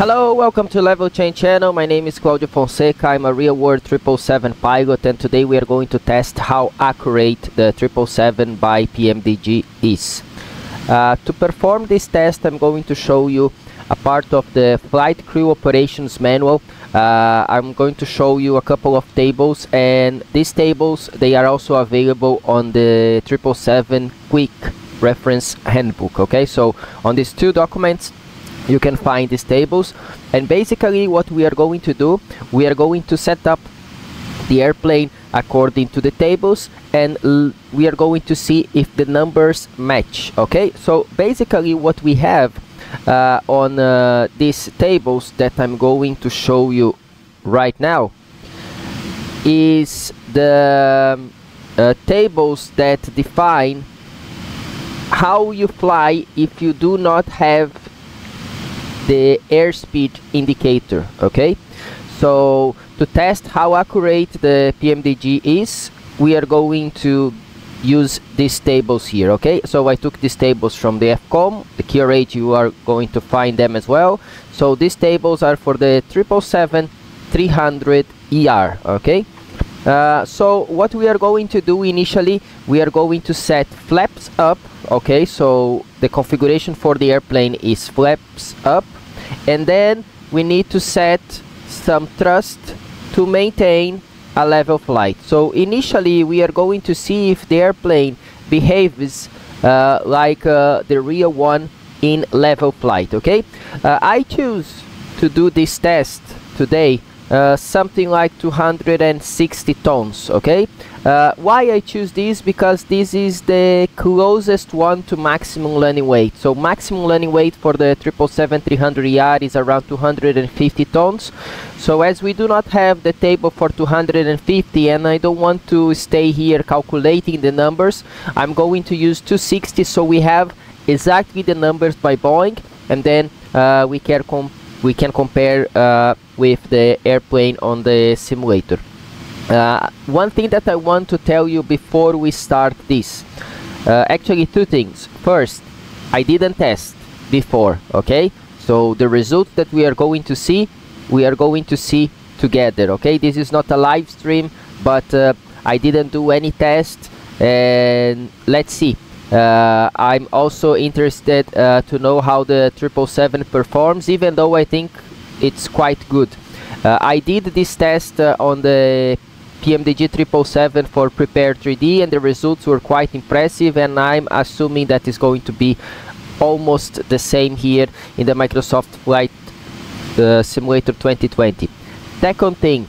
Hello, welcome to Level Change channel. My name is Claudio Fonseca. I'm a real-world 777 pilot, and today we are going to test how accurate the 777 by PMDG is. To perform this test, I'm going to show you a part of the flight crew operations manual. I'm going to show you a couple of tables, and these tables, they are also available on the 777 quick reference handbook. Okay, so on these two documents you can find these tables, and basically what we are going to do, we are going to set up the airplane according to the tables, and we are going to see if the numbers match. Okay, so basically what we have on these tables that I'm going to show you right now is the tables that define how you fly if you do not have the airspeed indicator. Okay, so to test how accurate the PMDG is, we are going to use these tables here. Okay, so I took these tables from the FCOM, the QRH, you are going to find them as well. So these tables are for the 777-300ER. Okay, so what we are going to do initially, we are going to set flaps up. Okay, so the configuration for the airplane is flaps up, and then we need to set some thrust to maintain a level flight. So initially we are going to see if the airplane behaves like the real one in level flight. Okay, I choose to do this test today something like 260 tons. Okay, why I choose this? Because this is the closest one to maximum landing weight. So maximum landing weight for the 777-300ER is around 250 tons. So as we do not have the table for 250, and I don't want to stay here calculating the numbers, I'm going to use 260, so we have exactly the numbers by Boeing, and then we can compare with the airplane on the simulator. One thing that I want to tell you before we start this, actually two things. First, I didn't test before. Okay, so the results that we are going to see, we are going to see together. Okay, this is not a live stream, but I didn't do any test, and let's see. I'm also interested to know how the 777 performs, even though I think it's quite good. I did this test on the PMDG 777 for Prepare 3D, and the results were quite impressive, and I'm assuming that is going to be almost the same here in the Microsoft Flight Simulator 2020. Second thing,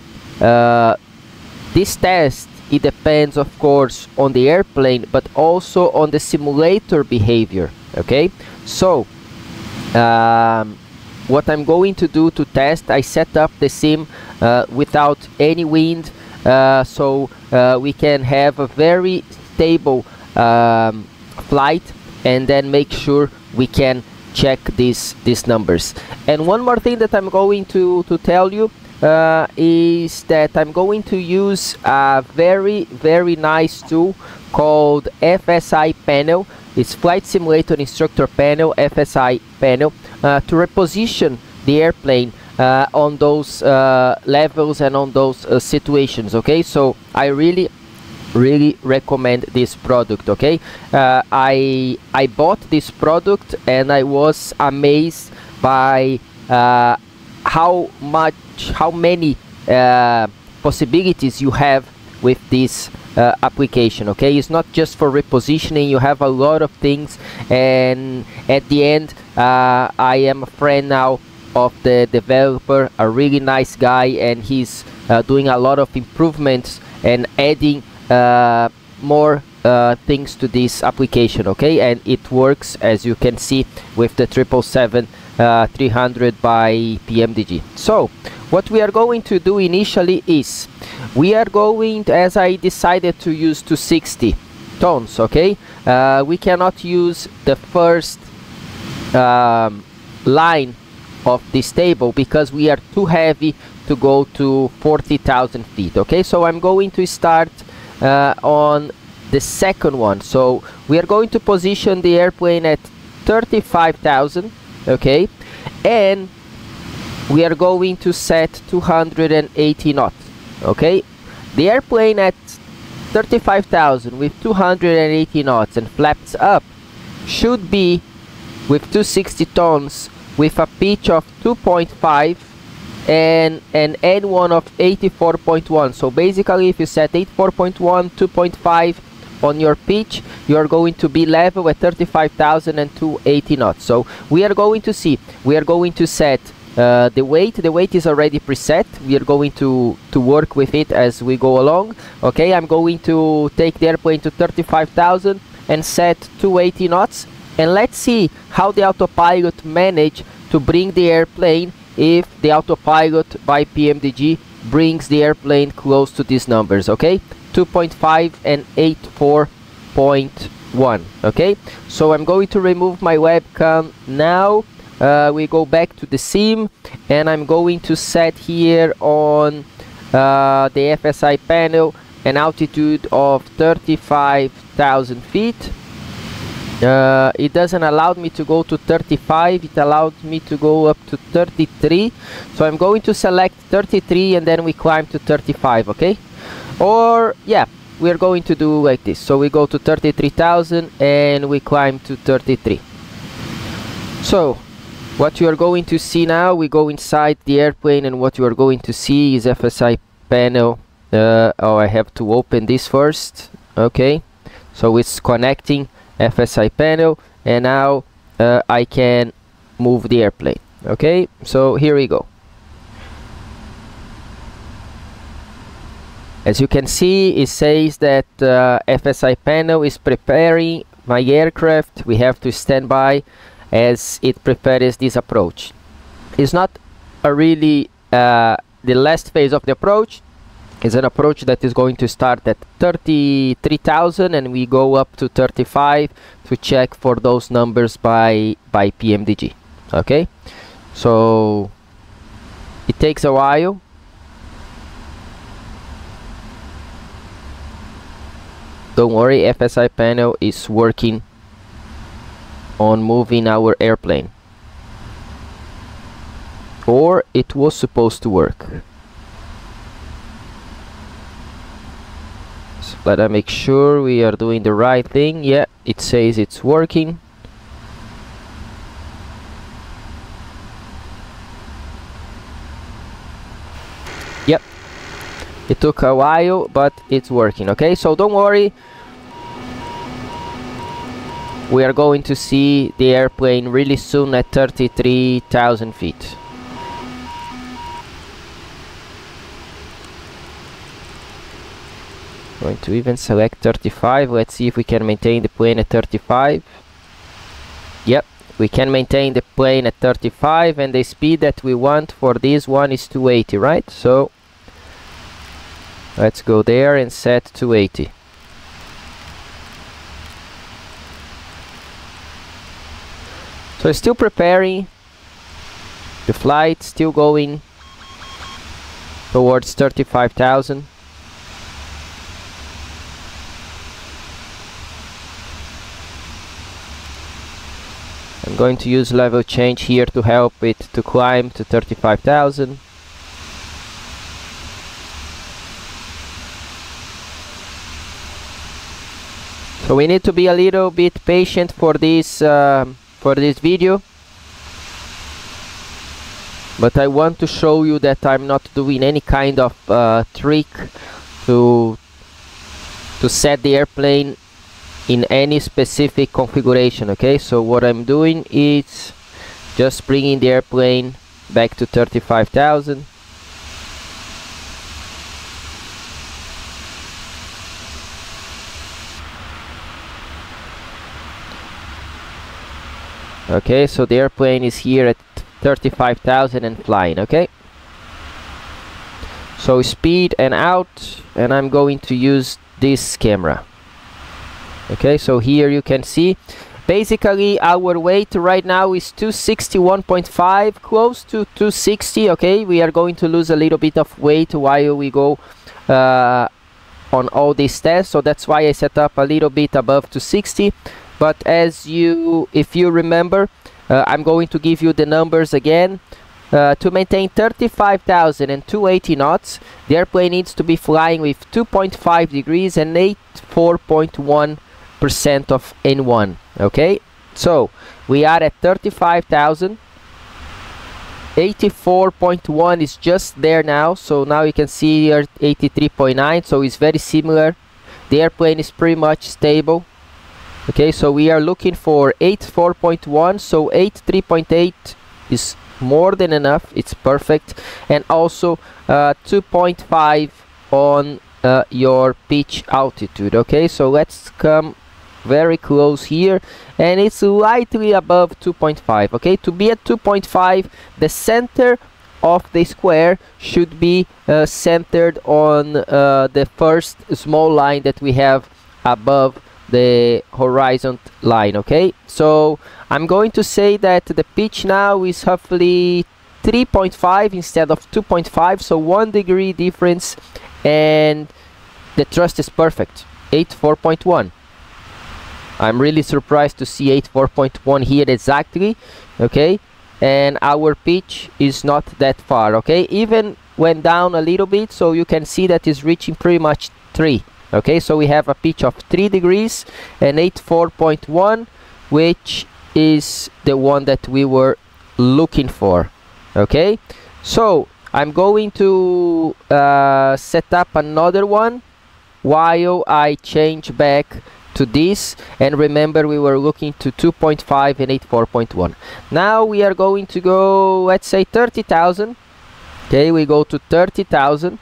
this test, it depends of course on the airplane, but also on the simulator behavior. Okay, so what I'm going to do to test, I set up the sim without any wind, so we can have a very stable flight, and then make sure we can check these numbers. And one more thing that I'm going to tell you is that I'm going to use a very nice tool called FSI panel. It's Flight Simulator Instructor Panel, FSI panel, to reposition the airplane on those levels and on those situations. Okay, so I really recommend this product. Okay, I bought this product and I was amazed by how many possibilities you have with this application. Okay, it's not just for repositioning, you have a lot of things, and at the end I am a friend now of the developer, a really nice guy, and he's doing a lot of improvements and adding more things to this application. Okay, and it works, as you can see, with the 777-300 by PMDG. So what we are going to do initially is we are going to, as I decided to use 260 tons. Okay, we cannot use the first line of this table because we are too heavy to go to 40,000 feet. Okay, so I'm going to start on the second one. So we are going to position the airplane at 35,000. Okay, and we are going to set 280 knots. Okay, the airplane at 35,000 with 280 knots and flaps up should be with 260 tons with a pitch of 2.5 and an N1 of 84.1. So basically, if you set 84.1, 2.5 on your pitch, you are going to be level at 35,000 and 280 knots. So we are going to see, we are going to set the weight is already preset. We are going to work with it as we go along. Okay, I'm going to take the airplane to 35,000 and set 280 knots, and let's see how the autopilot managed to bring the airplane if the autopilot by PMDG brings the airplane close to these numbers. Okay, 2.5 and 84.1. okay, so I'm going to remove my webcam now. We go back to the sim, and I'm going to set here on the FSI panel an altitude of 35,000 feet. It doesn't allow me to go to 35, it allowed me to go up to 33, so I'm going to select 33 and then we climb to 35. Okay, or yeah, we're going to do like this. So we go to 33,000 and we climb to 33. So what you are going to see now, we go inside the airplane, and what you are going to see is FSI panel. Oh, I have to open this first. Okay, so it's connecting FSI panel, and now I can move the airplane. Okay, so here we go. As you can see, it says that FSI panel is preparing my aircraft. We have to stand by as it prepares this approach. It's not a really the last phase of the approach. It's an approach that is going to start at 33,000 and we go up to 35 to check for those numbers by PMDG. Okay, so it takes a while. Don't worry, FSI panel is working on moving our airplane, or it was supposed to work. So let us make sure we are doing the right thing. Yeah, it says it's working. Yep, it took a while, but it's working. Okay, so don't worry, we are going to see the airplane really soon at 33,000 feet. Going to even select 35. Let's see if we can maintain the plane at 35. Yep, we can maintain the plane at 35, and the speed that we want for this one is 280, right? So let's go there and set 280. So it's still preparing the flight, still going towards 35,000. I'm going to use level change here to help it to climb to 35,000. So we need to be a little bit patient for this video, but I want to show you that I'm not doing any kind of trick to set the airplane in any specific configuration. Okay, so what I'm doing is just bringing the airplane back to 35,000. Okay, so the airplane is here at 35,000 and flying. Okay, so speed and out, and I'm going to use this camera. Okay, so here you can see basically our weight right now is 261.5, close to 260. Okay, we are going to lose a little bit of weight while we go on all these tests, so that's why I set up a little bit above 260. But if you remember, I'm going to give you the numbers again. to maintain 35,000 and 280 knots, the airplane needs to be flying with 2.5 degrees and 84.1% of N1. Okay, so we are at 35,000. 84.1 is just there now, so now you can see here 83.9, so it's very similar. The airplane is pretty much stable. Okay, so we are looking for 84.1, so 83.8 is more than enough, it's perfect. And also 2.5 on your pitch altitude. Okay, so let's come very close here, and it's slightly above 2.5. okay, to be at 2.5, the center of the square should be centered on the first small line that we have above the horizon line. Okay, so I'm going to say that the pitch now is roughly 3.5 instead of 2.5, so 1 degree difference, and the thrust is perfect, 84.1. I'm really surprised to see 84.1 here exactly. Okay, and our pitch is not that far. Okay, even went down a little bit, so you can see that is reaching pretty much 3. Okay, so we have a pitch of 3 degrees and 84.1, which is the one that we were looking for. Okay, so I'm going to set up another one while I change back to this, and remember we were looking to 2.5 and 84.1. Now we are going to go, let's say 30,000. Okay, we go to 30,000.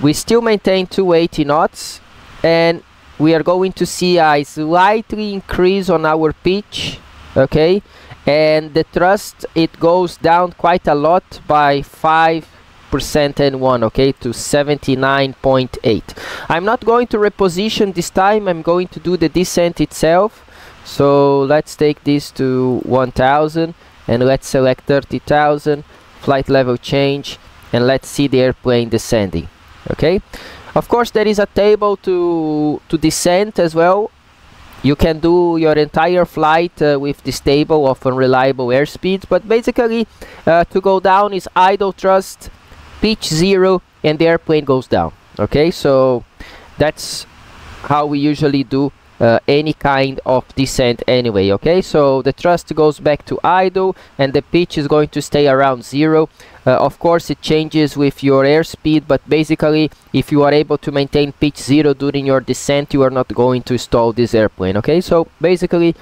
We still maintain 280 knots, and we are going to see a slightly increase on our pitch. Okay, and the thrust, it goes down quite a lot by 5% N1, okay, to 79.8. I'm not going to reposition this time, I'm going to do the descent itself. So let's take this to 1000 and let's select 30,000, flight level change, and let's see the airplane descending. Okay, of course there is a table to descent as well. You can do your entire flight with this table of unreliable airspeeds, but basically to go down is idle thrust, pitch 0, and the airplane goes down. Okay, so that's how we usually do any kind of descent anyway. Okay, so the thrust goes back to idle and the pitch is going to stay around 0. Of course it changes with your airspeed, but basically if you are able to maintain pitch 0 during your descent, you are not going to stall this airplane. Okay, so basically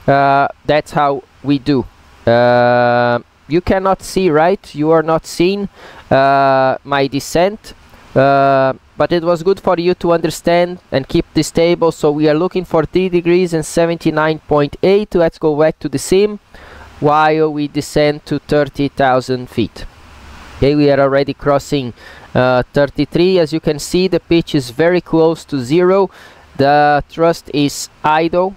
that's how we do. You cannot see, right? You are not seeing my descent, but it was good for you to understand and keep this table. So we are looking for 3 degrees and 79.8. Let's go back to the sim while we descend to 30,000 feet. Okay, we are already crossing 33. As you can see, the pitch is very close to 0. The thrust is idle.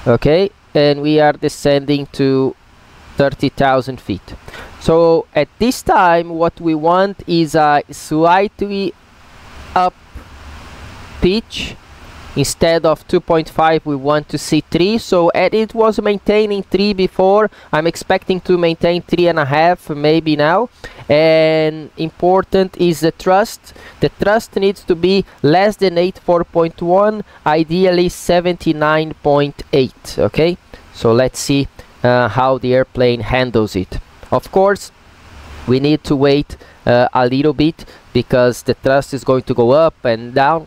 Okay, and we are descending to 30,000 feet. So at this time what we want is a slightly up pitch. Instead of 2.5 we want to see 3. So it was maintaining 3 before. I'm expecting to maintain 3.5 maybe now. And important is the thrust. The thrust needs to be less than 84.1, ideally 79.8. okay, so let's see how the airplane handles it. Of course we need to wait a little bit because the thrust is going to go up and down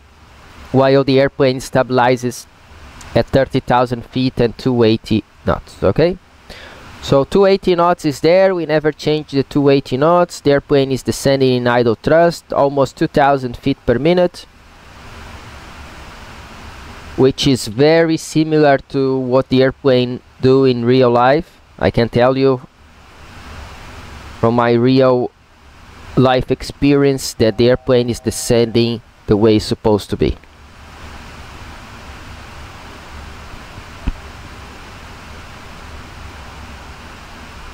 while the airplane stabilizes at 30,000 feet and 280 knots. Okay, so 280 knots is there. We never changed the 280 knots. The airplane is descending in idle thrust, almost 2,000 feet per minute, which is very similar to what the airplane do in real life. I can tell you from my real life experience that the airplane is descending the way it's supposed to be.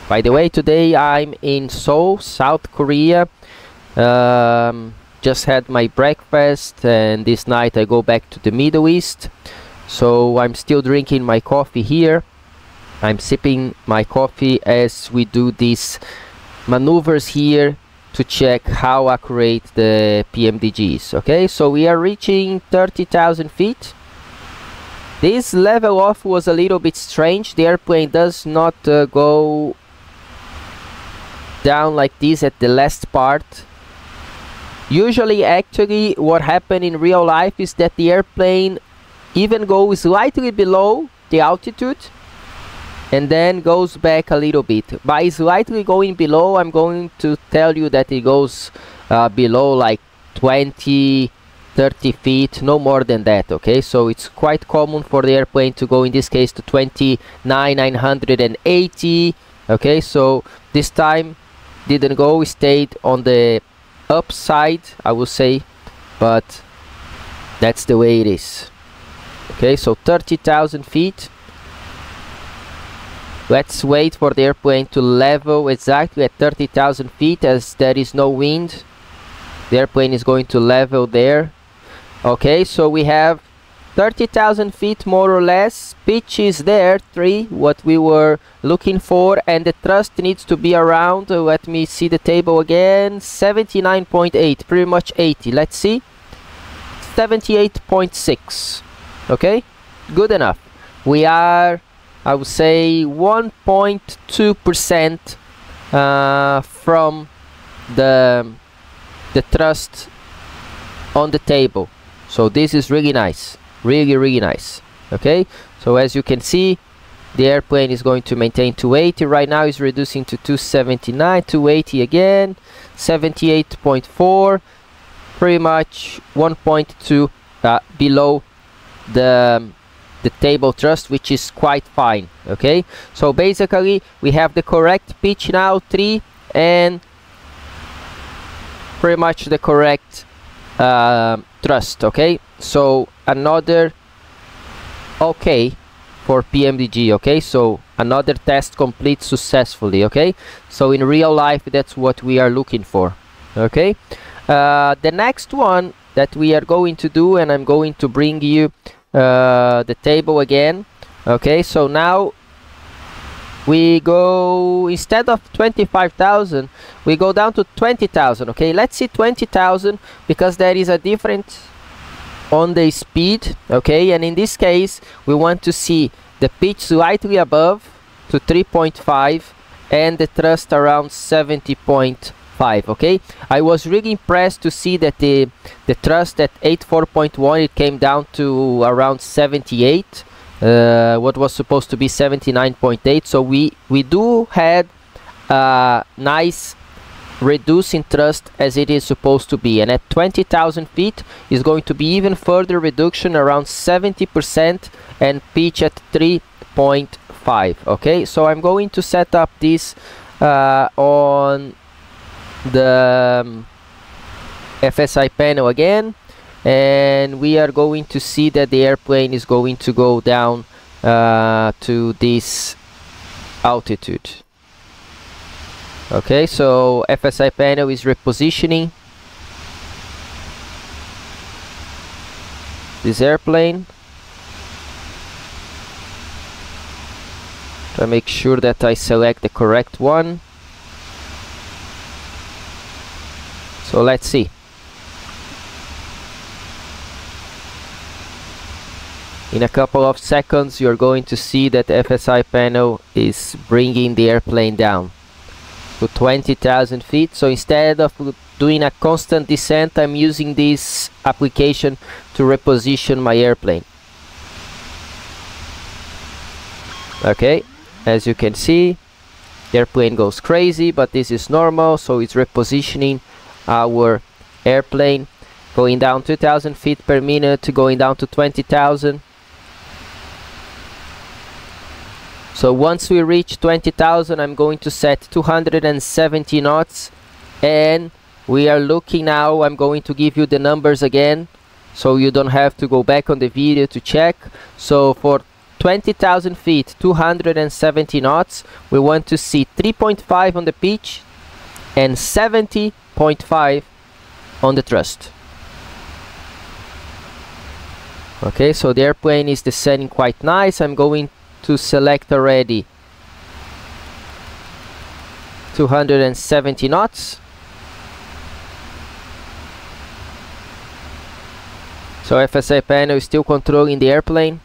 By the way, today I'm in Seoul, South Korea. Just had my breakfast and this night I go back to the Middle East. So I'm still drinking my coffee here. I'm sipping my coffee as we do these maneuvers here to check how accurate the PMDG is. Okay, so we are reaching 30,000 feet. This level off was a little bit strange. The airplane does not go down like this at the last part. Usually, actually, what happened in real life is that the airplane even goes slightly below the altitude and then goes back a little bit. By slightly going below, I'm going to tell you that it goes below like 20, 30 feet, no more than that. Okay, so it's quite common for the airplane to go, in this case, to 29,980. Okay, so this time didn't go, stayed on the upside, I will say, but that's the way it is. Okay, so 30,000 feet. Let's wait for the airplane to level exactly at 30,000 feet, as there is no wind. The airplane is going to level there. Okay, so we have 30,000 feet more or less. Pitch is there, 3, what we were looking for, and the thrust needs to be around, let me see the table again, 79.8, pretty much 80. Let's see, 78.6. Okay, good enough. We are, I would say, 1.2% from the thrust on the table. So this is really nice, really nice. Okay, so as you can see, the airplane is going to maintain 280. Right now is reducing to 279, 280 again, 78.4, pretty much 1.2 below the table thrust, which is quite fine. Okay, so basically we have the correct pitch now, 3, and pretty much the correct thrust. Okay, so another okay for PMDG. Okay, so another test complete successfully. Okay, so in real life that's what we are looking for. Okay, the next one that we are going to do, and I'm going to bring you the table again. Okay, so now we go, instead of 25,000, we go down to 20,000. Okay, let's see 20,000, because there is a difference on the speed. Okay, and in this case we want to see the pitch slightly above to 3.5 and the thrust around 70.5. Okay, I was really impressed to see that the thrust at 84.1, it came down to around 78, what was supposed to be 79.8. so we do had a nice reducing thrust as it is supposed to be, and at 20,000 feet is going to be even further reduction, around 70%, and pitch at 3.5. okay, so I'm going to set up this on the FSI panel again, and we are going to see that the airplane is going to go down to this altitude. Okay, so FSI panel is repositioning this airplane to make sure that I select the correct one. So let's see. In a couple of seconds you're going to see that FSI panel is bringing the airplane down to 20,000 feet. So instead of doing a constant descent, I'm using this application to reposition my airplane. Okay, as you can see, the airplane goes crazy, but this is normal, so it's repositioning our airplane, going down 2,000 feet per minute, going down to 20,000. So once we reach 20,000, I'm going to set 270 knots, and we are looking now. I'm going to give you the numbers again, so you don't have to go back on the video to check. So for 20,000 feet, 270 knots, we want to see 3.5 on the pitch and 70.5 on the thrust. Okay, so the airplane is descending quite nice. I'm going to select already 270 knots. So FSA panel is still controlling the airplane.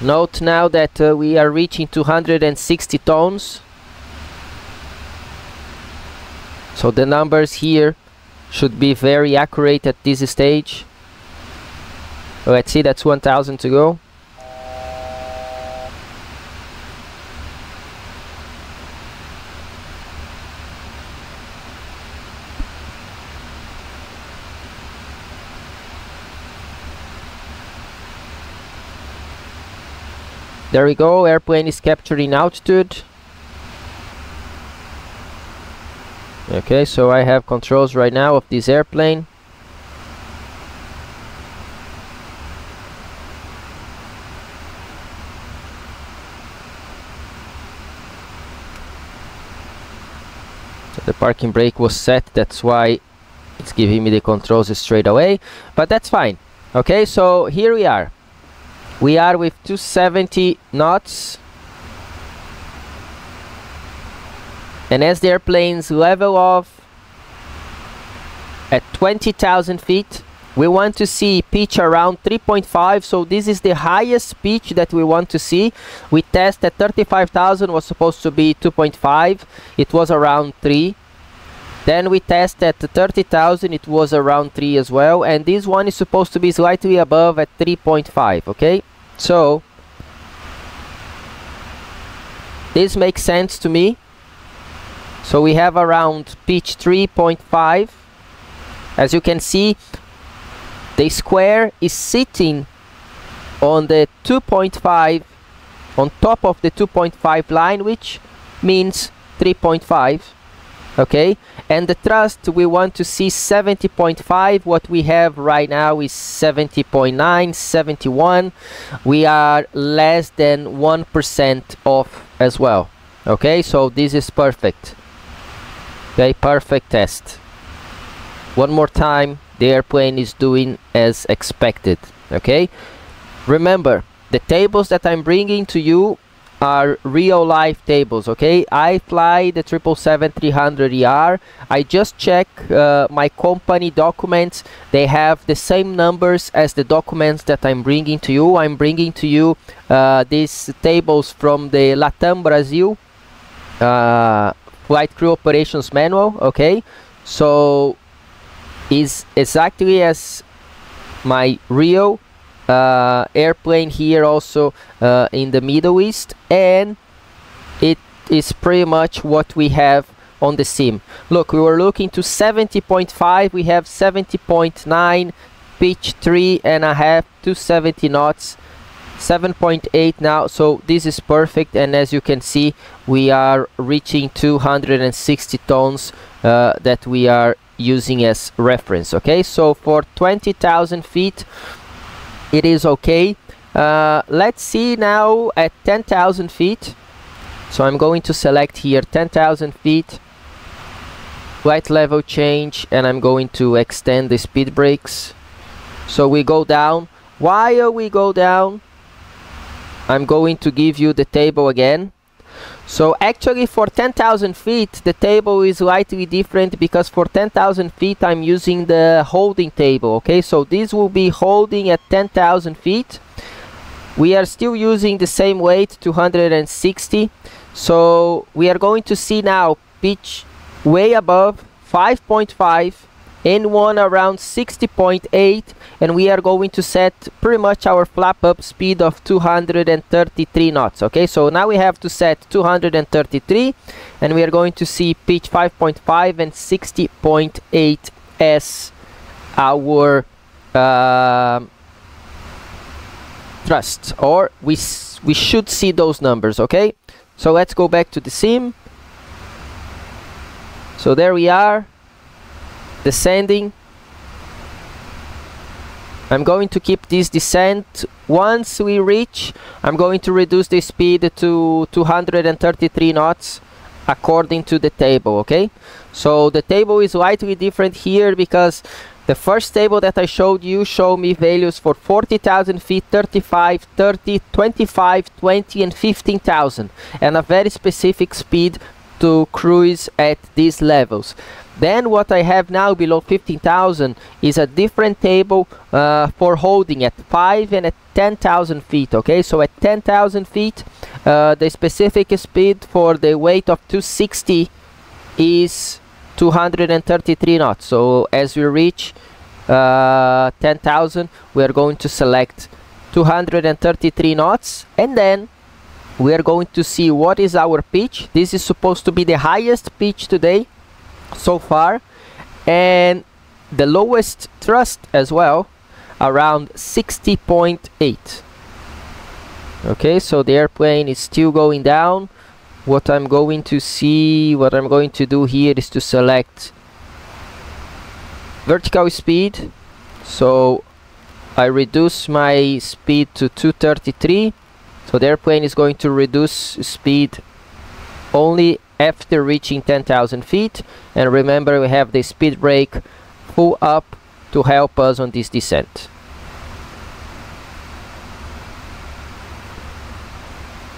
Note now that we are reaching 260 tons. So the numbers here should be very accurate at this stage. Let's see, that's 1000 to go. There we go, airplane is capturing altitude. Okay, so I have controls right now of this airplane. So the parking brake was set, that's why it's giving me the controls straight away, but that's fine. Okay, so here we are. We are with 270 knots. And as the airplanes level off at 20,000 feet, we want to see pitch around 3.5. So this is the highest pitch that we want to see. We test at 35,000 was supposed to be 2.5. It was around 3. Then we test at 30,000, it was around 3 as well. And this one is supposed to be slightly above at 3.5, okay? So this makes sense to me. So we have around pitch 3.5. As you can see, the square is sitting on the 2.5, on top of the 2.5 line, which means 3.5. Okay, and the thrust we want to see 70.5. What we have right now is 70.9, 71. We are less than 1% off as well. Okay, so this is perfect. Okay, perfect test. One more time, the airplane is doing as expected. Okay, remember, the tables that I'm bringing to you are real life tables. Okay, I fly the 777-300ER. I just check my company documents. They have the same numbers as the documents that I'm bringing to you. I'm bringing to you these tables from the Latam Brazil flight crew operations manual. Okay, so is exactly as my real airplane here also in the Middle East, and it is pretty much what we have on the sim. Look, we were looking to 70.5, we have 70.9, pitch 3.5, 270 knots, 7.8 now, so this is perfect. And as you can see, we are reaching 260 tons that we are using as reference. Okay, so for 20,000 feet it is okay. Let's see now at 10,000 feet. So I'm going to select here 10,000 feet, flight level change, and I'm going to extend the speed brakes. So we go down. While we go down, I'm going to give you the table again. So actually for 10,000 feet the table is slightly different, because for 10,000 feet I'm using the holding table. Okay, so this will be holding at 10,000 feet. We are still using the same weight, 260. So we are going to see now pitch way above 5.5, N1 around 60.8, and we are going to set pretty much our flap up speed of 233 knots. Okay, so now we have to set 233, and we are going to see pitch 5.5 and 60.8 as our thrust, or we should see those numbers. Okay, so let's go back to the sim. So there we are, descending. I'm going to keep this descent. Once we reach, I'm going to reduce the speed to 233 knots according to the table. Okay, so the table is slightly different here because The first table that I showed you showed me values for 40,000 feet, 35, 30, 25, 20 and 15,000, and a very specific speed to cruise at these levels. Then what I have now below 15,000 is a different table for holding at 5 and at 10,000 feet. Okay, so at 10,000 feet the specific speed for the weight of 260 is 233 knots. So as we reach 10,000 we are going to select 233 knots, and then we are going to see what is our pitch. This is supposed to be the highest pitch today so far, and the lowest thrust as well, around 60.8. okay, so the airplane is still going down. What I'm going to do here is to select vertical speed, so I reduce my speed to 233. So the airplane is going to reduce speed only after reaching 10,000 feet, and remember we have the speed brake full up to help us on this descent.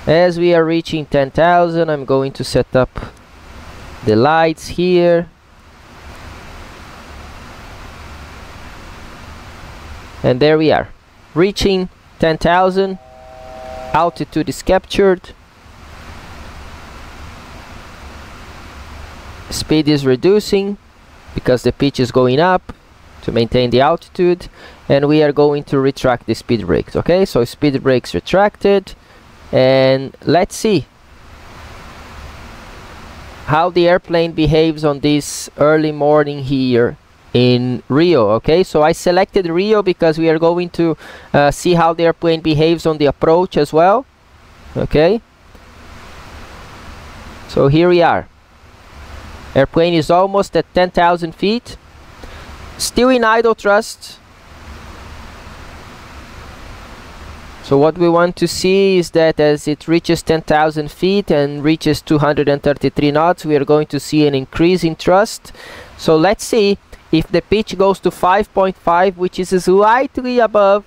As we are reaching 10,000, I'm going to set up the lights here, and there we are, reaching 10,000. Altitude is captured, speed is reducing because the pitch is going up to maintain the altitude, and we are going to retract the speed brakes. Okay, so speed brakes retracted, and let's see how the airplane behaves on this early morning here in Rio. Okay, so I selected Rio because we are going to see how the airplane behaves on the approach as well. Okay, so here we are, airplane is almost at 10,000 feet, still in idle thrust. So what we want to see is that as it reaches 10,000 feet and reaches 233 knots, we are going to see an increase in thrust. So let's see if the pitch goes to 5.5, which is slightly above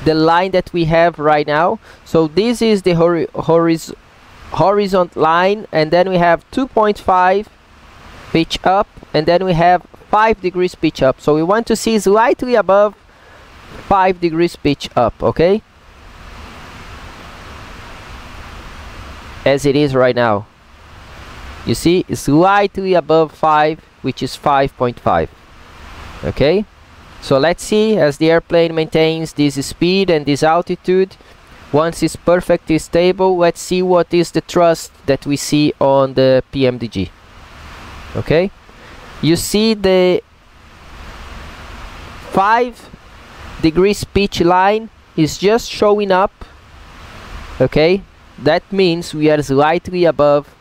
the line that we have right now. So this is the horizontal line, and then we have 2.5 pitch up, and then we have 5 degrees pitch up. So we want to see slightly above 5 degrees pitch up, okay? As it is right now. You see, slightly above 5, which is 5.5. Okay? So let's see as the airplane maintains this speed and this altitude. Once it's perfectly stable, let's see what is the thrust that we see on the PMDG. Okay? You see the 5 degrees pitch line is just showing up. Okay? That means we are slightly above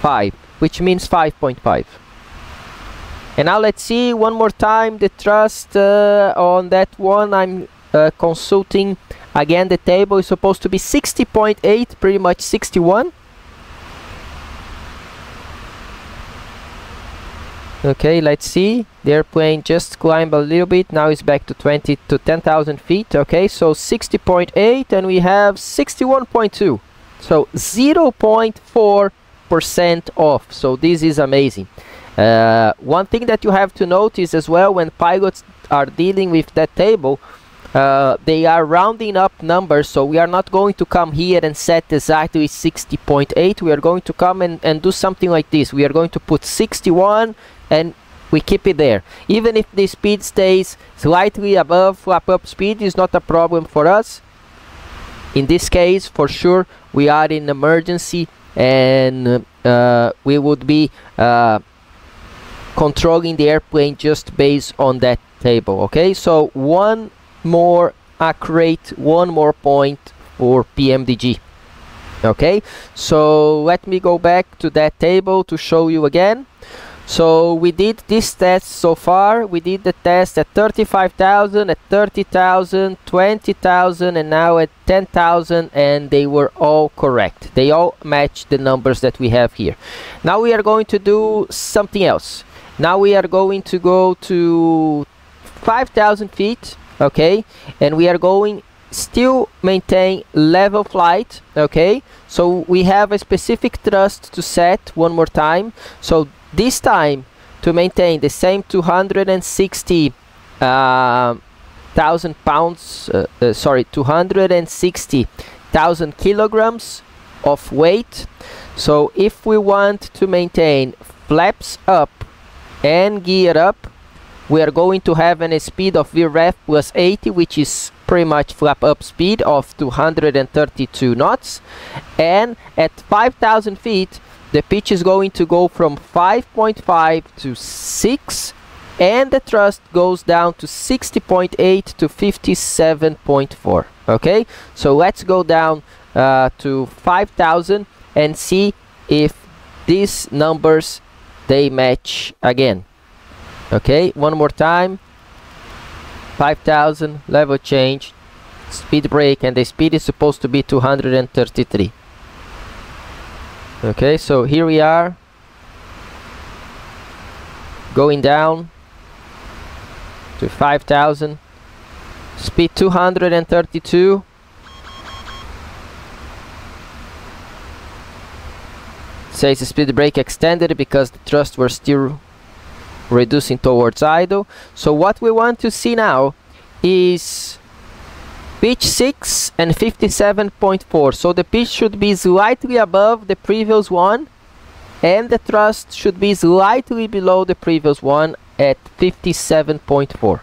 5, which means 5.5. And now let's see one more time the thrust on that one. I'm consulting again. The table is supposed to be 60.8, pretty much 61. Okay, let's see. The airplane just climbed a little bit. Now it's back to 10,000 feet. Okay, so 60.8, and we have 61.2. So 0.4% off. So this is amazing. One thing that you have to notice as well when pilots are dealing with that table, they are rounding up numbers. So we are not going to come here and set exactly 60.8. We are going to come and do something like this. We are going to put 61 and we keep it there. Even if the speed stays slightly above flap up speed, is not a problem for us. In this case, for sure, we are in emergency, and we would be controlling the airplane just based on that table. Okay, so one more accurate, one more point for PMDG. Okay, so let me go back to that table to show you again. So we did this test so far. We did the test at 35,000, at 30,000, 20,000, and now at 10,000, and they were all correct. They all match the numbers that we have here. Now we are going to do something else. Now we are going to go to 5,000 feet, okay, and we are going still maintain level flight, okay. So we have a specific thrust to set one more time. So this time to maintain the same 260,000 pounds, 260,000 kilograms of weight. So if we want to maintain flaps up and gear up, we are going to have a speed of VREF plus 80, which is pretty much flap up speed of 232 knots. And at 5,000 feet, the pitch is going to go from 5.5 to 6, and the thrust goes down to 60.8 to 57.4. Okay, so let's go down to 5,000 and see if these numbers they match again. Okay, one more time. 5,000, level change, speed brake, and the speed is supposed to be 233. Okay, so here we are going down to 5,000, speed 232. Says the speed brake extended because the thrust were still reducing towards idle. So what we want to see now is pitch 6 and 57.4. So the pitch should be slightly above the previous one, and the thrust should be slightly below the previous one at 57.4.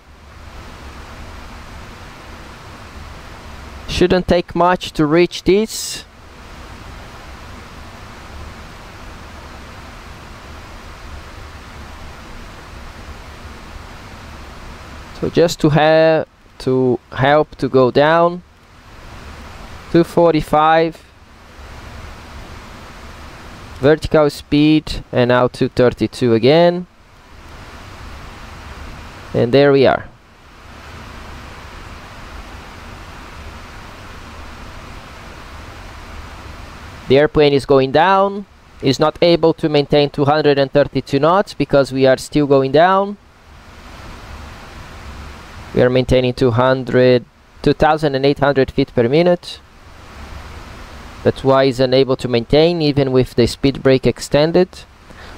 Shouldn't take much to reach this. So just to have to help to go down, 245 vertical speed, and now 232 again, and there we are. The airplane is going down, is not able to maintain 232 knots because we are still going down. We are maintaining 2,800 feet per minute. That's why it's unable to maintain even with the speed brake extended.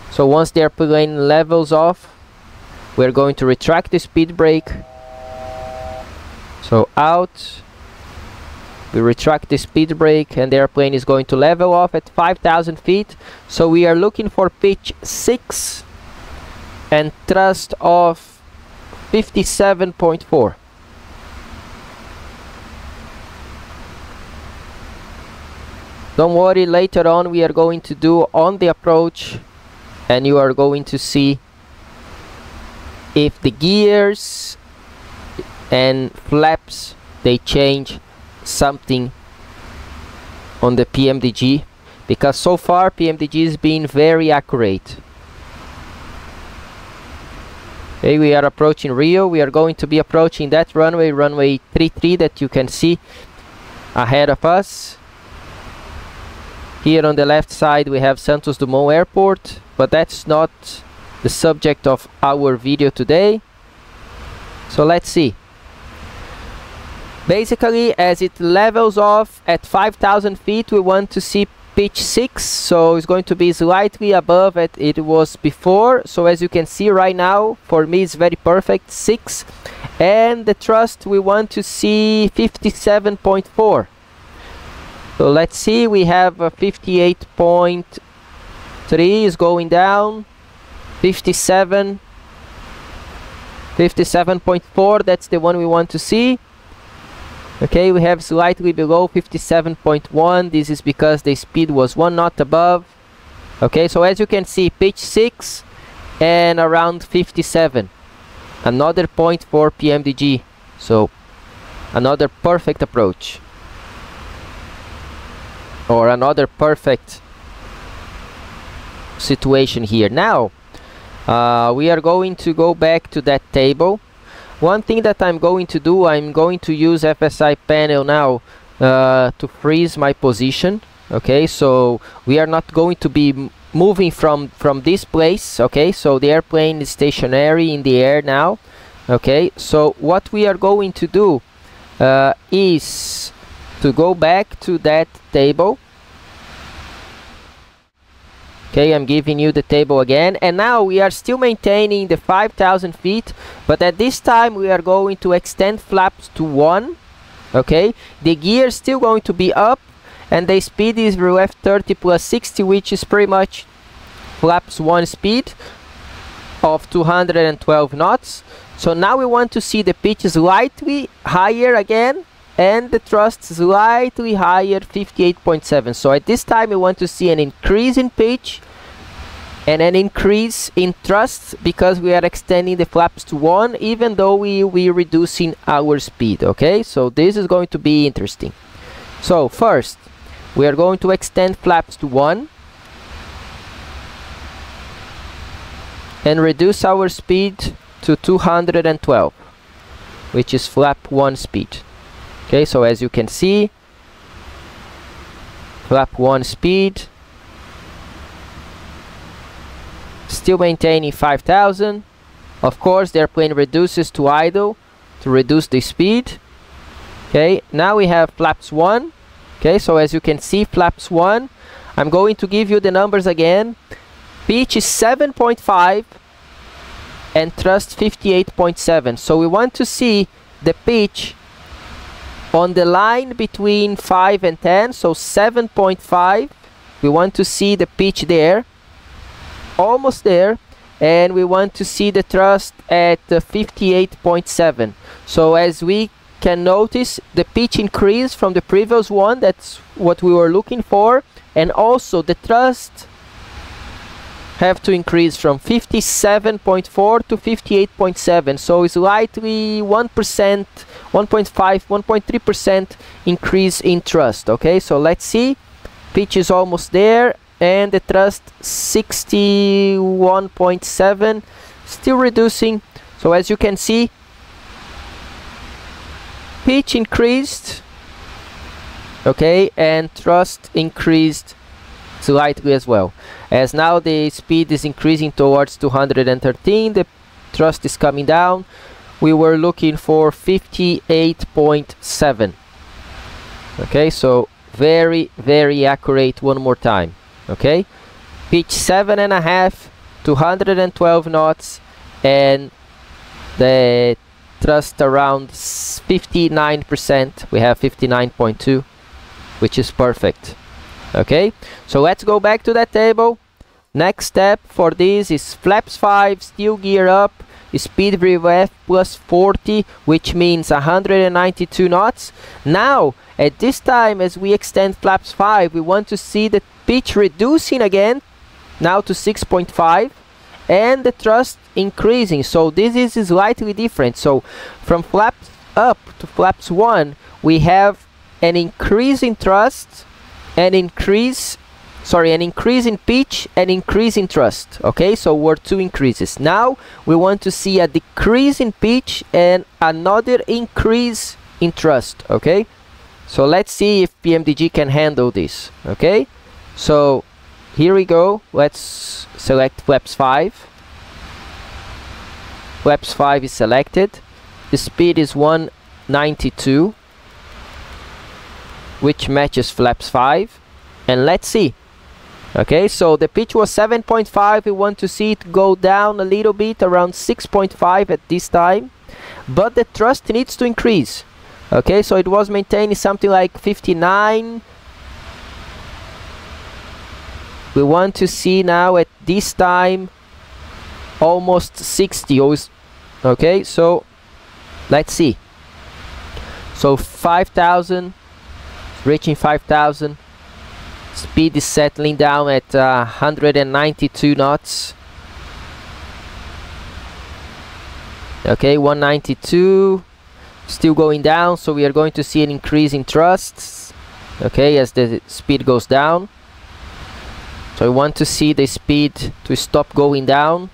So once the airplane levels off, we're going to retract the speed brake. So out, we retract the speed brake, and the airplane is going to level off at 5,000 feet. So we are looking for pitch 6 and thrust of 57.4. Don't worry, later on we are going to do on the approach, and you are going to see if the gears and flaps they change something on the PMDG, because so far PMDG is being very accurate. Okay, we are approaching Rio. We are going to be approaching that runway, runway 33 that you can see ahead of us. Here on the left side we have Santos Dumont Airport, but that's not the subject of our video today. So let's see. Basically, as it levels off at 5,000 feet, we want to see pitch 6, so it's going to be slightly above it was before. So as you can see right now, for me it's very perfect, 6. And the thrust we want to see 57.4. So let's see, we have 58.3 is going down, 57.4, that's the one we want to see. Okay, we have slightly below 57.1. This is because the speed was 1 knot above. Okay, so as you can see, pitch 6 and around 57. Another point for PMDG. So another perfect approach, or another perfect situation here. Now we are going to go back to that table. One thing that I'm going to do, I'm going to use FSI panel now to freeze my position. Okay, so we are not going to be moving from this place. Okay, so the airplane is stationary in the air now. Okay, so what we are going to do is to go back to that table. Okay, I'm giving you the table again, and now we are still maintaining the 5,000 feet, but at this time we are going to extend flaps to 1. Okay, the gear is still going to be up, and the speed is VF 30 plus 60, which is pretty much flaps 1 speed of 212 knots. So now we want to see the pitch slightly higher again, and the thrust slightly higher, 58.7. So at this time we want to see an increase in pitch and an increase in thrust, because we are extending the flaps to 1, even though we're reducing our speed. Okay, so this is going to be interesting. So first we are going to extend flaps to 1 and reduce our speed to 212, which is flap 1 speed. Okay, so as you can see, flap 1 speed, still maintaining 5,000. Of course, the airplane reduces to idle to reduce the speed. Okay, now we have flaps 1. Okay, so as you can see, flaps 1, I'm going to give you the numbers again. Pitch is 7.5 and thrust 58.7. So we want to see the pitch on the line between 5 and 10, so 7.5. We want to see the pitch there, almost there, and we want to see the thrust at 58.7. So as we can notice, the pitch increased from the previous one. That's what we were looking for, and also the thrust have to increase from 57.4 to 58.7, so it's slightly 1%, 1.5, 1.3% increase in thrust. Okay, so let's see, pitch is almost there, and the thrust 61.7, still reducing. So as you can see, pitch increased, okay, and thrust increased slightly as well. As now the speed is increasing towards 213, the thrust is coming down. We were looking for 58.7. Okay, so very, very accurate. One more time. Okay, pitch 7.5, 212 knots, and the thrust around 59%. We have 59.2, which is perfect. Okay, so let's go back to that table. Next step for this is flaps 5, still gear up, speed VF plus 40, which means 192 knots. Now, at this time, as we extend flaps 5, we want to see the pitch reducing again, now to 6.5, and the thrust increasing. So this is slightly different. So from flaps up to flaps 1, we have an increase in thrust, an increase in pitch, and increase in thrust. Okay, so we're 2 increases. Now we want to see a decrease in pitch and another increase in thrust. Okay, so let's see if PMDG can handle this. Okay, so here we go. Let's select flaps 5. Flaps 5 is selected. The speed is 192, which matches flaps 5, and let's see. Okay, so the pitch was 7.5. We want to see it go down a little bit, around 6.5 at this time, but the thrust needs to increase. Okay, so it was maintaining something like 59. We want to see now at this time almost 60. Okay, so let's see. So 5,000, reaching 5,000. Speed is settling down at 192 knots. Okay, 192, still going down, so we are going to see an increase in thrusts, okay, as the speed goes down. So we want to see the speed to stop going down.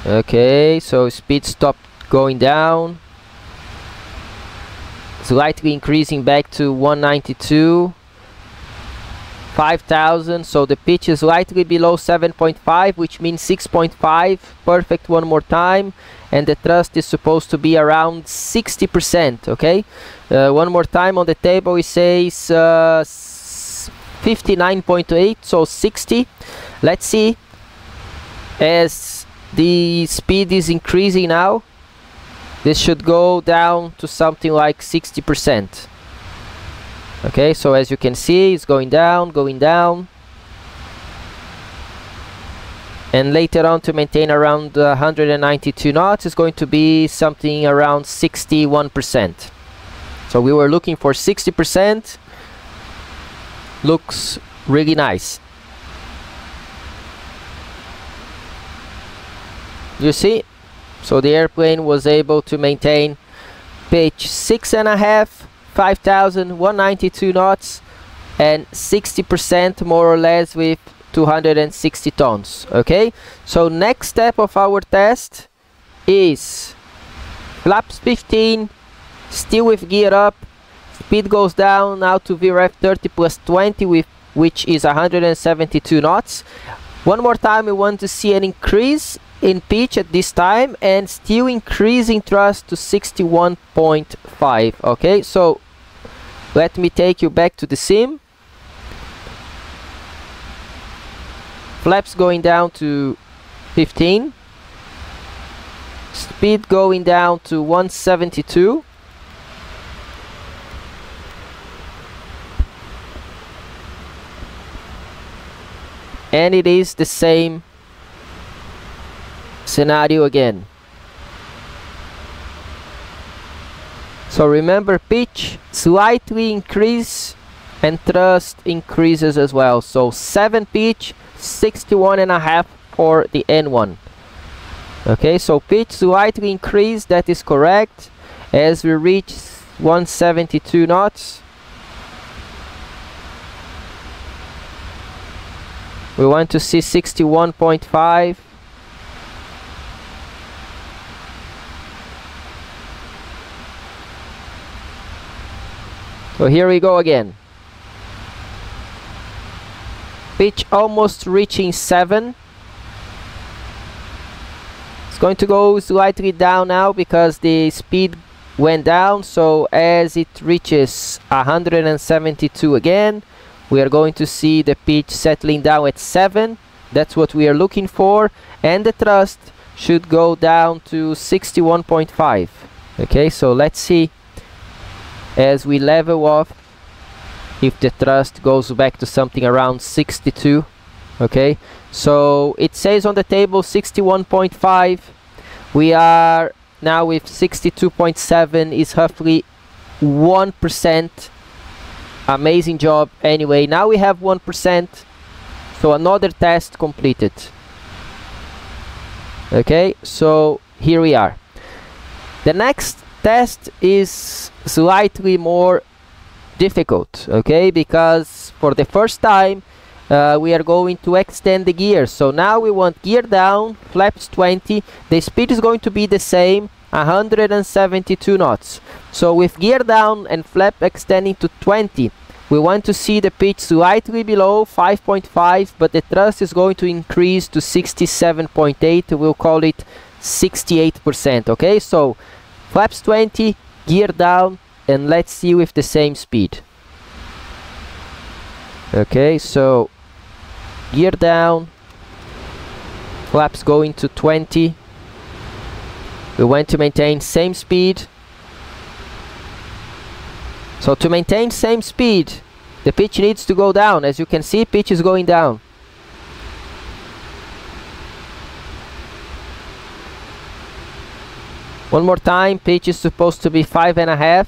Okay, so speed stopped going down. slightly increasing back to 192, 5,000. So the pitch is slightly below 7.5, which means 6.5. Perfect one more time. And the thrust is supposed to be around 60%, okay? One more time on the table, it says 59.8, so 60. Let's see, as the speed is increasing now, this should go down to something like 60%. Okay, so as you can see, it's going down, going down. And later on, to maintain around 192 knots, is going to be something around 61%. So we were looking for 60%. Looks really nice. You see? So the airplane was able to maintain pitch 6.5, 5,192 knots, and 60% more or less with 260 tons. Okay, so next step of our test is flaps 15, still with gear up, speed goes down now to VREF 30 plus 20, with which is 172 knots. One more time, we want to see an increase in pitch at this time and still increasing thrust to 61.5. okay, so let me take you back to the sim. Flaps going down to 15, speed going down to 172, and it is the same scenario again. So remember, pitch slightly increase and thrust increases as well. So 7 pitch, 61.5 for the N1. Okay, so pitch slightly increased, that is correct, as we reach 172 knots. We want to see 61.5. So here we go again. Pitch almost reaching 7. It's going to go slightly down now because the speed went down. So as it reaches 172 again, we are going to see the pitch settling down at 7. That's what we are looking for. And the thrust should go down to 61.5. Okay, so let's see as we level off if the thrust goes back to something around 62. Okay, so it says on the table 61.5. We are now with 62.7, is roughly 1%. Amazing job. Anyway, now we have 1%, so another test completed. Okay, so here we are. The next test is slightly more difficult, okay, because for the first time we are going to extend the gear. So now we want gear down, flaps 20, the speed is going to be the same, 172 knots. So with gear down and flap extending to 20, we want to see the pitch slightly below 5.5, but the thrust is going to increase to 67.8. We'll call it 68%. Okay, so flaps 20, gear down, and let's see with the same speed. Okay, so gear down, flaps going to 20. We want to maintain same speed. So to maintain same speed, the pitch needs to go down. As you can see, pitch is going down. One more time, pitch is supposed to be 5.5.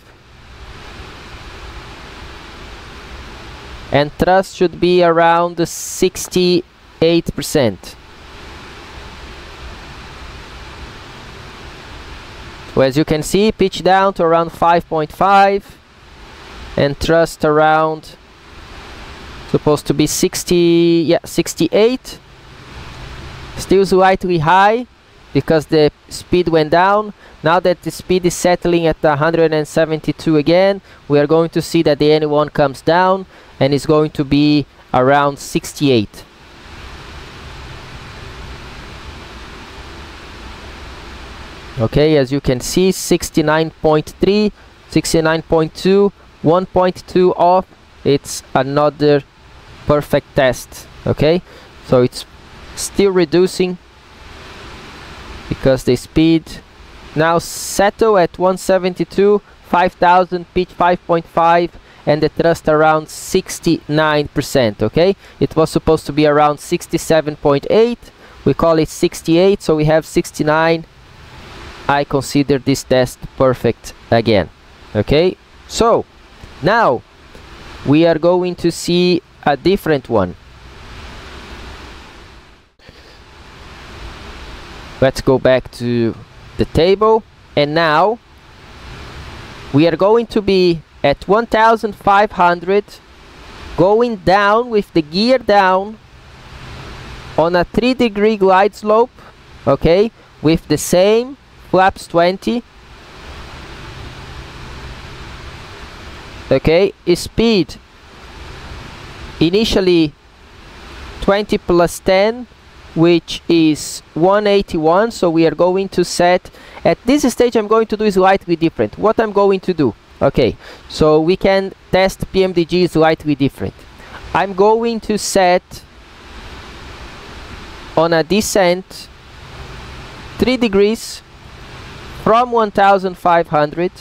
And thrust should be around 68%. So as you can see, pitch down to around 5.5 and thrust around, supposed to be 68. Still slightly high, because the speed went down. Now that the speed is settling at 172 again, we are going to see that the N1 comes down and is going to be around 68. Okay, as you can see, 69.3, 69.2, 1.2 off. It's another perfect test. Okay, so it's still reducing because the speed now settle at 172, 5000, pitch 5.5, and the thrust around 69%. Okay, it was supposed to be around 67.8. We call it 68, so we have 69. I consider this test perfect again. Okay, so now we are going to see a different one. Let's go back to the table, and now we are going to be at 1500, going down with the gear down on a 3-degree glide slope. Okay, with the same flaps 20. Okay, speed initially 20 plus 10, which is 181. So we are going to set, at this stage I'm going to do slightly different. What I'm going to do, okay, so we can test PMDG slightly different. I'm going to set on a descent 3 degrees from 1500,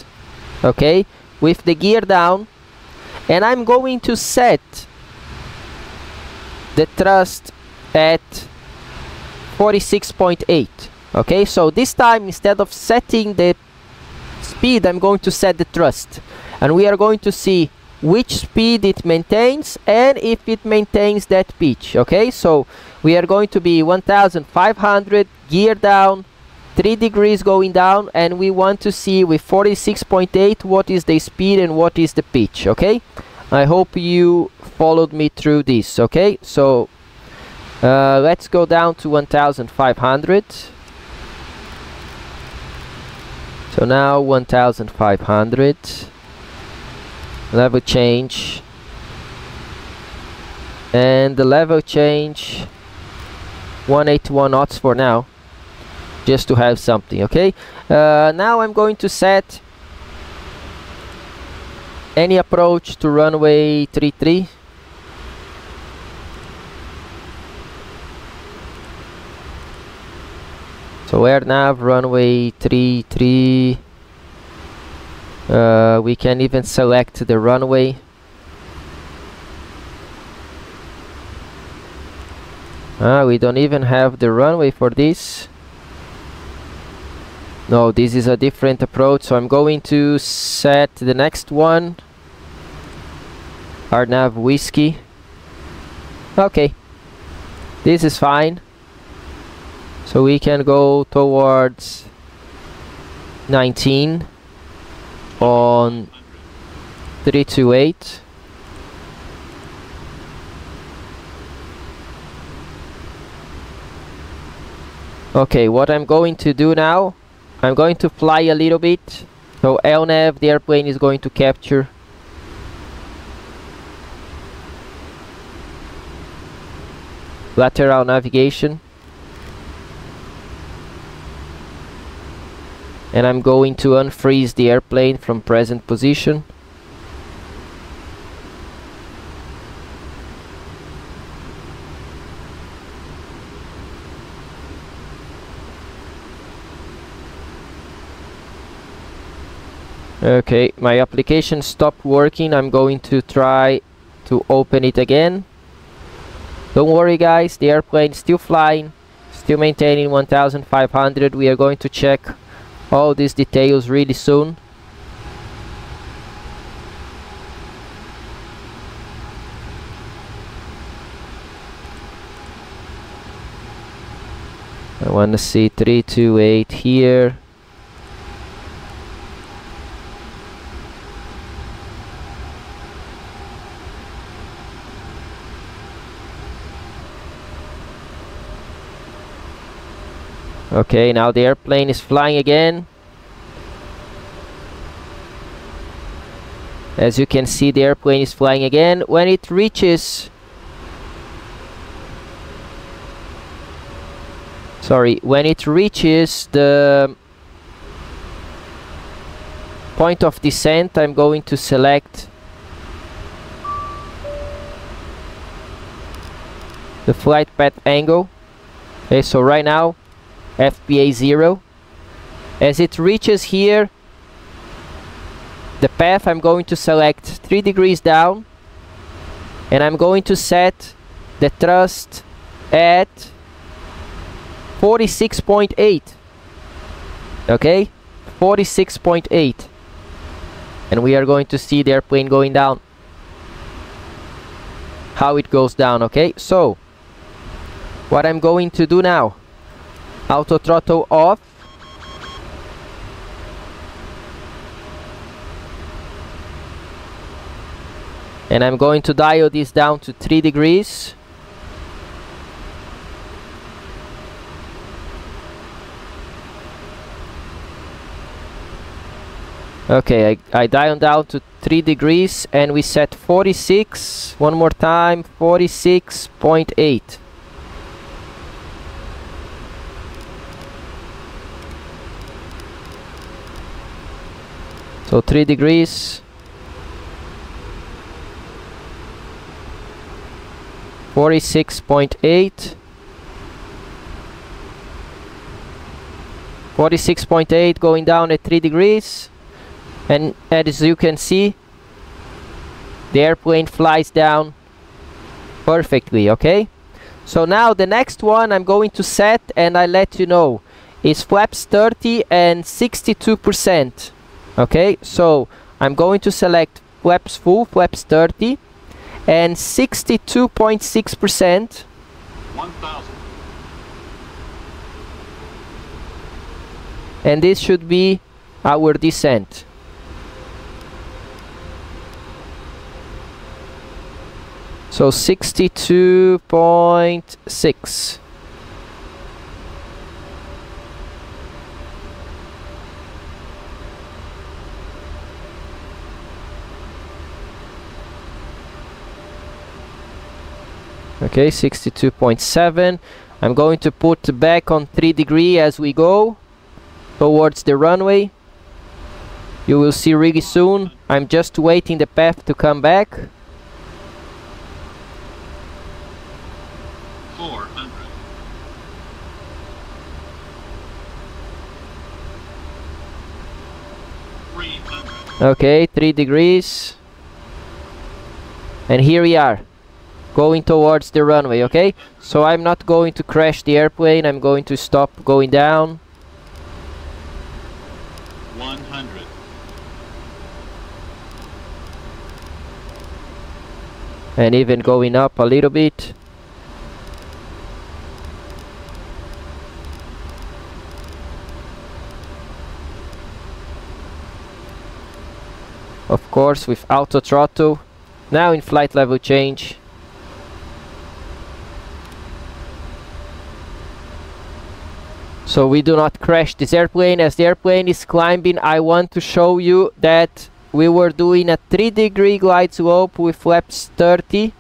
okay, with the gear down, and I'm going to set the thrust at 46.8. okay, so this time instead of setting the speed, I'm going to set the thrust, and we are going to see which speed it maintains and if it maintains that pitch. Okay, so we are going to be 1500, gear down, 3 degrees going down, and we want to see with 46.8 what is the speed and what is the pitch. Okay, I hope you followed me through this. Okay, so let's go down to 1500. So now 1500, level change, and the level change 181 knots for now, just to have something. Okay, now I'm going to set any approach to runway 33. So air nav runway 33. We can even select the runway. We don't even have the runway for this. No, this is a different approach, so I'm going to set the next one, RNAV Whiskey. Okay, this is fine. So we can go towards 19 on 328. Okay, what I'm going to do now, I'm going to fly a little bit. So LNAV, the airplane is going to capture. Lateral navigation. And I'm going to unfreeze the airplane from present position. Okay, my application stopped working. I'm going to try to open it again. Don't worry guys, the airplane is still flying, still maintaining 1500. We are going to check all these details really soon. I want to see 328 here. Okay, now the airplane is flying again. As you can see, the airplane is flying again. When it reaches... when it reaches the point of descent, I'm going to select the flight path angle. Okay, so right now, FPA 0. As it reaches here, the path, I'm going to select 3 degrees down, and I'm going to set the thrust at 46.8. Okay, 46.8, and we are going to see the airplane going down, how it goes down. Okay, so what I'm going to do now, auto throttle off, and I'm going to dial this down to 3 degrees. Okay, I dial down to 3 degrees, and we set 46, one more time, 46.8. So 3 degrees, 46.8, 46.8 going down at 3 degrees. And as you can see, the airplane flies down perfectly. Okay, so now the next one I'm going to set, and I let you know, is flaps 30 and 62%. Okay, so I'm going to select flaps full, flaps 30 and 62.6%. 1000. And this should be our descent. So 62.6. Okay, 62.7. I'm going to put back on 3 degrees as we go towards the runway. You will see really soon. I'm just waiting the path to come back. 400. Okay, 3 degrees. And here we are, going towards the runway. Okay, so I'm not going to crash the airplane. I'm going to stop going down. 100. And even going up a little bit. Of course, with auto throttle. Now in flight level change. So we do not crash this airplane. As the airplane is climbing, I want to show you that we were doing a 3-degree glide slope with flaps 30.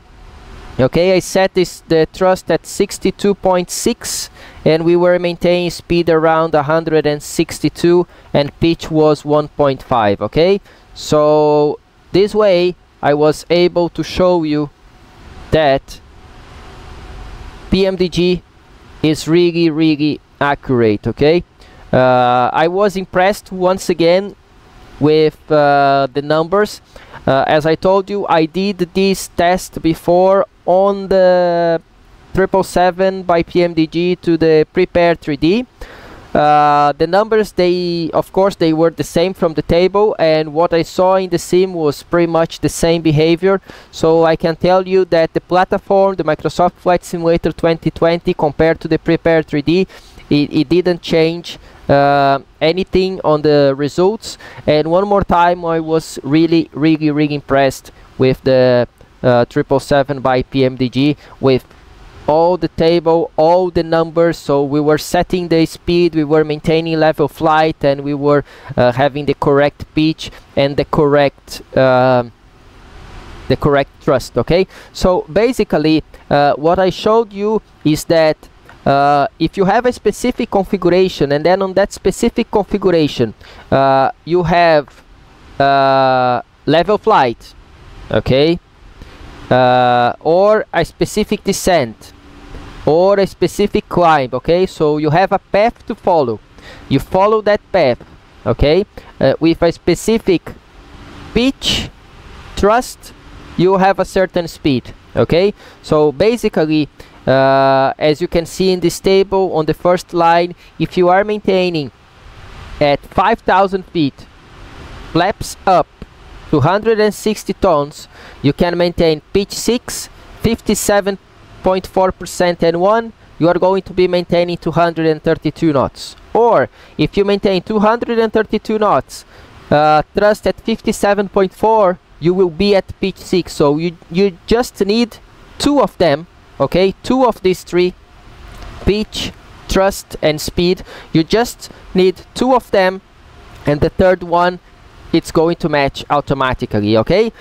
Okay, I set the thrust at 62.6, and we were maintaining speed around 162, and pitch was 1.5. Okay, so this way I was able to show you that PMDG is really accurate. Okay, I was impressed once again with the numbers. As I told you, I did this test before on the 777 by PMDG to the Prepare 3D. The numbers, of course they were the same from the table, and what I saw in the sim was pretty much the same behavior. So I can tell you that the platform, the Microsoft Flight Simulator 2020 compared to the Prepare 3D, it didn't change anything on the results. And one more time, I was really impressed with the 777 by PMDG with all the table, all the numbers. So we were setting the speed, we were maintaining level flight, and we were having the correct pitch and the correct thrust. Okay, so basically what I showed you is that if you have a specific configuration, and then on that specific configuration you have level flight, okay, or a specific descent, or a specific climb, okay, so you have a path to follow, you follow that path, okay, with a specific pitch, thrust, you have a certain speed, okay. So basically as you can see in this table on the first line, if you are maintaining at 5,000 feet, flaps up, 260 tons, you can maintain pitch 6, 57.4% N1, you are going to be maintaining 232 knots. Or if you maintain 232 knots, thrust at 57.4, you will be at pitch 6. So you just need 2 of them, okay, 2 of these 3, pitch, thrust and speed. You just need 2 of them, and the third one, it's going to match automatically, okay.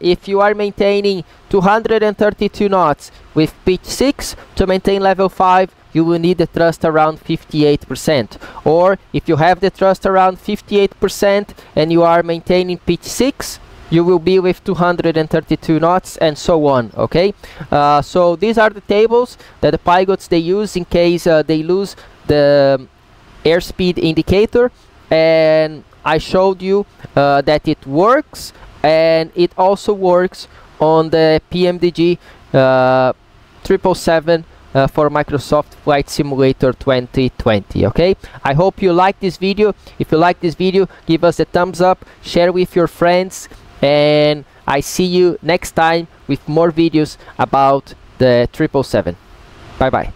If you are maintaining 232 knots with pitch 6, to maintain level 5 you will need the thrust around 58%. Or if you have the thrust around 58% and you are maintaining pitch 6, you will be with 232 knots, and so on, okay. So these are the tables that the pilots they use in case they lose the airspeed indicator, and I showed you that it works, and it also works on the PMDG 777 for Microsoft Flight Simulator 2020, okay. I hope you like this video. If you like this video, give us a thumbs up, share with your friends, and I see you next time with more videos about the 777. Bye bye.